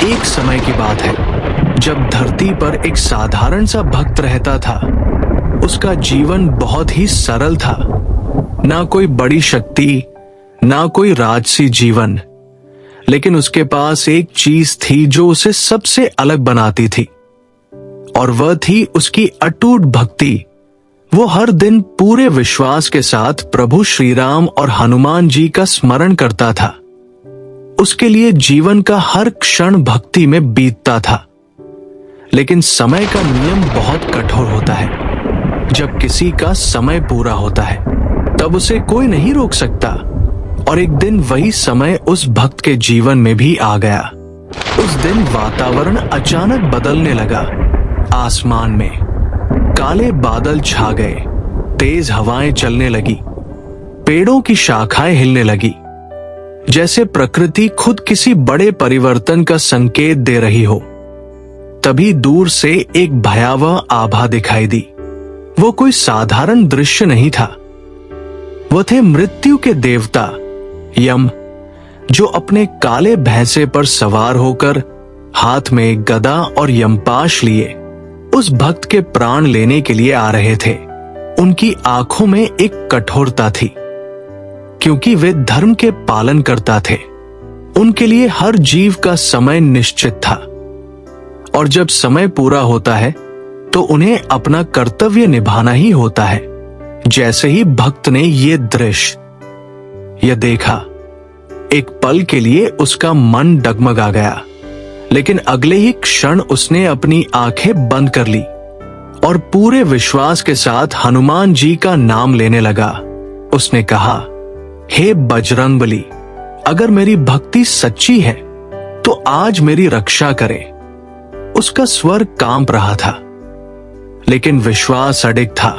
एक समय की बात है जब धरती पर एक साधारण सा भक्त रहता था। उसका जीवन बहुत ही सरल था, ना कोई बड़ी शक्ति, ना कोई राजसी जीवन, लेकिन उसके पास एक चीज थी जो उसे सबसे अलग बनाती थी, और वह थी उसकी अटूट भक्ति। वो हर दिन पूरे विश्वास के साथ प्रभु श्री राम और हनुमान जी का स्मरण करता था। उसके लिए जीवन का हर क्षण भक्ति में बीतता था। लेकिन समय का नियम बहुत कठोर होता है। जब किसी का समय पूरा होता है तब उसे कोई नहीं रोक सकता, और एक दिन वही समय उस भक्त के जीवन में भी आ गया। उस दिन वातावरण अचानक बदलने लगा। आसमान में काले बादल छा गए, तेज हवाएं चलने लगी, पेड़ों की शाखाएं हिलने लगी, जैसे प्रकृति खुद किसी बड़े परिवर्तन का संकेत दे रही हो। तभी दूर से एक भयावह आभा दिखाई दी। वो कोई साधारण दृश्य नहीं था। वो थे मृत्यु के देवता यम, जो अपने काले भैंसे पर सवार होकर हाथ में एक गदा और यमपाश लिए उस भक्त के प्राण लेने के लिए आ रहे थे। उनकी आंखों में एक कठोरता थी, क्योंकि वे धर्म के पालन करता थे। उनके लिए हर जीव का समय निश्चित था, और जब समय पूरा होता है तो उन्हें अपना कर्तव्य निभाना ही होता है। जैसे ही भक्त ने ये दृश्य देखा, एक पल के लिए उसका मन डगमगा गया, लेकिन अगले ही क्षण उसने अपनी आंखें बंद कर ली और पूरे विश्वास के साथ हनुमान जी का नाम लेने लगा। उसने कहा, हे बजरंगबली, अगर मेरी भक्ति सच्ची है तो आज मेरी रक्षा करे। उसका स्वर कांप रहा था, लेकिन विश्वास अडिग था।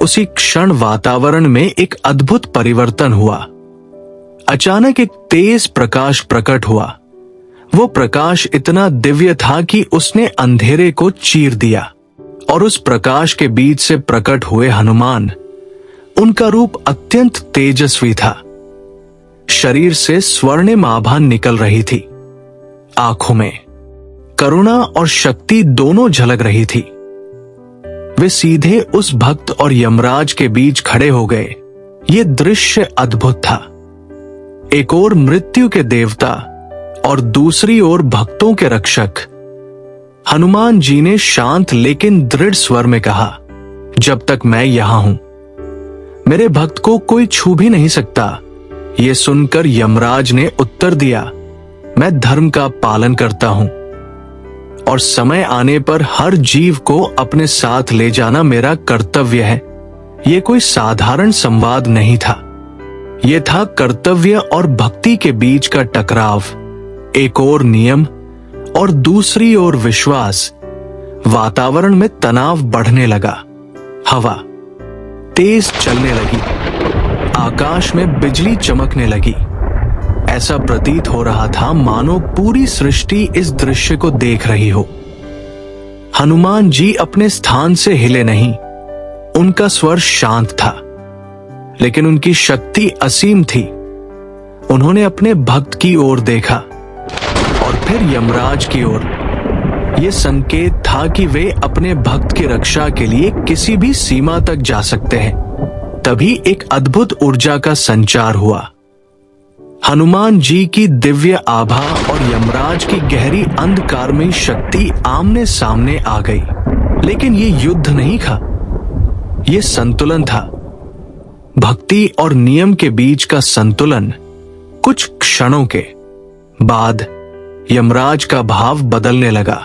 उसी क्षण वातावरण में एक अद्भुत परिवर्तन हुआ। अचानक एक तेज प्रकाश प्रकट हुआ। वो प्रकाश इतना दिव्य था कि उसने अंधेरे को चीर दिया, और उस प्रकाश के बीच से प्रकट हुए हनुमान। उनका रूप अत्यंत तेजस्वी था। शरीर से स्वर्णिम आभा निकल रही थी। आंखों में करुणा और शक्ति दोनों झलक रही थी। वे सीधे उस भक्त और यमराज के बीच खड़े हो गए। ये दृश्य अद्भुत था। एक ओर मृत्यु के देवता और दूसरी ओर भक्तों के रक्षक। हनुमान जी ने शांत लेकिन दृढ़ स्वर में कहा, जब तक मैं यहां हूं, मेरे भक्त को कोई छू भी नहीं सकता। ये सुनकर यमराज ने उत्तर दिया, मैं धर्म का पालन करता हूं, और समय आने पर हर जीव को अपने साथ ले जाना मेरा कर्तव्य है। ये कोई साधारण संवाद नहीं था। यह था कर्तव्य और भक्ति के बीच का टकराव। एक ओर नियम और दूसरी ओर विश्वास। वातावरण में तनाव बढ़ने लगा। हवा तेज चलने लगी। आकाश में बिजली चमकने लगी। ऐसा प्रतीत हो रहा था मानो पूरी सृष्टि इस दृश्य को देख रही हो। हनुमान जी अपने स्थान से हिले नहीं। उनका स्वर शांत था, लेकिन उनकी शक्ति असीम थी। उन्होंने अपने भक्त की ओर देखा और फिर यमराज की ओर। यह संकेत था कि वे अपने भक्त की रक्षा के लिए किसी भी सीमा तक जा सकते हैं। तभी एक अद्भुत ऊर्जा का संचार हुआ। हनुमान जी की दिव्य आभा और यमराज की गहरी अंधकारमयी शक्ति आमने सामने आ गई। लेकिन ये युद्ध नहीं था, ये संतुलन था। भक्ति और नियम के बीच का संतुलन। कुछ क्षणों के बाद यमराज का भाव बदलने लगा।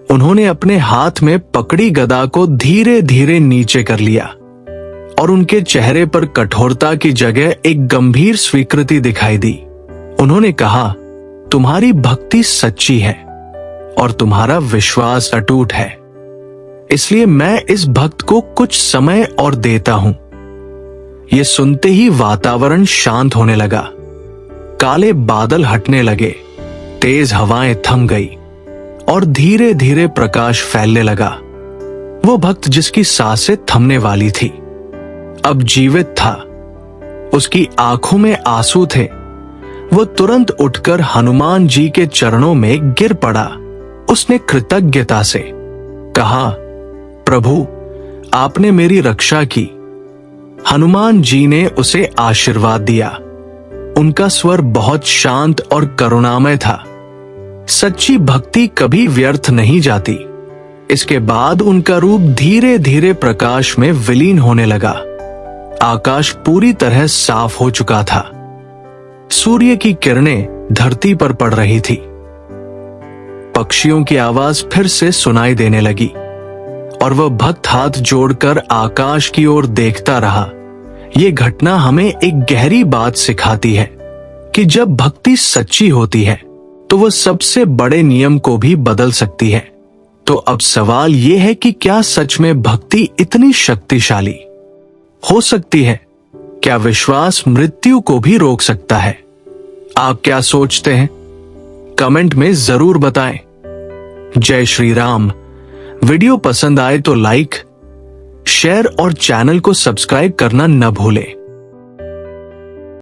उन्होंने अपने हाथ में पकड़ी गदा को धीरे धीरे नीचे कर लिया, और उनके चेहरे पर कठोरता की जगह एक गंभीर स्वीकृति दिखाई दी। उन्होंने कहा, तुम्हारी भक्ति सच्ची है और तुम्हारा विश्वास अटूट है, इसलिए मैं इस भक्त को कुछ समय और देता हूं। यह सुनते ही वातावरण शांत होने लगा। काले बादल हटने लगे, तेज हवाएं थम गई, और धीरे धीरे प्रकाश फैलने लगा। वो भक्त जिसकी सांसें थमने वाली थी अब जीवित था। उसकी आंखों में आंसू थे, वो तुरंत उठकर हनुमान जी के चरणों में गिर पड़ा। उसने कृतज्ञता से कहा, प्रभु, आपने मेरी रक्षा की। हनुमान जी ने उसे आशीर्वाद दिया। उनका स्वर बहुत शांत और करुणामय था। सच्ची भक्ति कभी व्यर्थ नहीं जाती। इसके बाद उनका रूप धीरे धीरे प्रकाश में विलीन होने लगा। आकाश पूरी तरह साफ हो चुका था। सूर्य की किरणें धरती पर पड़ रही थी। पक्षियों की आवाज फिर से सुनाई देने लगी और वह भक्त हाथ जोड़कर आकाश की ओर देखता रहा। यह घटना हमें एक गहरी बात सिखाती है कि जब भक्ति सच्ची होती है तो वह सबसे बड़े नियम को भी बदल सकती है। तो अब सवाल यह है कि क्या सच में भक्ति इतनी शक्तिशाली हो सकती है? क्या विश्वास मृत्यु को भी रोक सकता है? आप क्या सोचते हैं? कमेंट में जरूर बताएं। जय श्री राम। वीडियो पसंद आए तो लाइक, शेयर और चैनल को सब्सक्राइब करना न भूलें।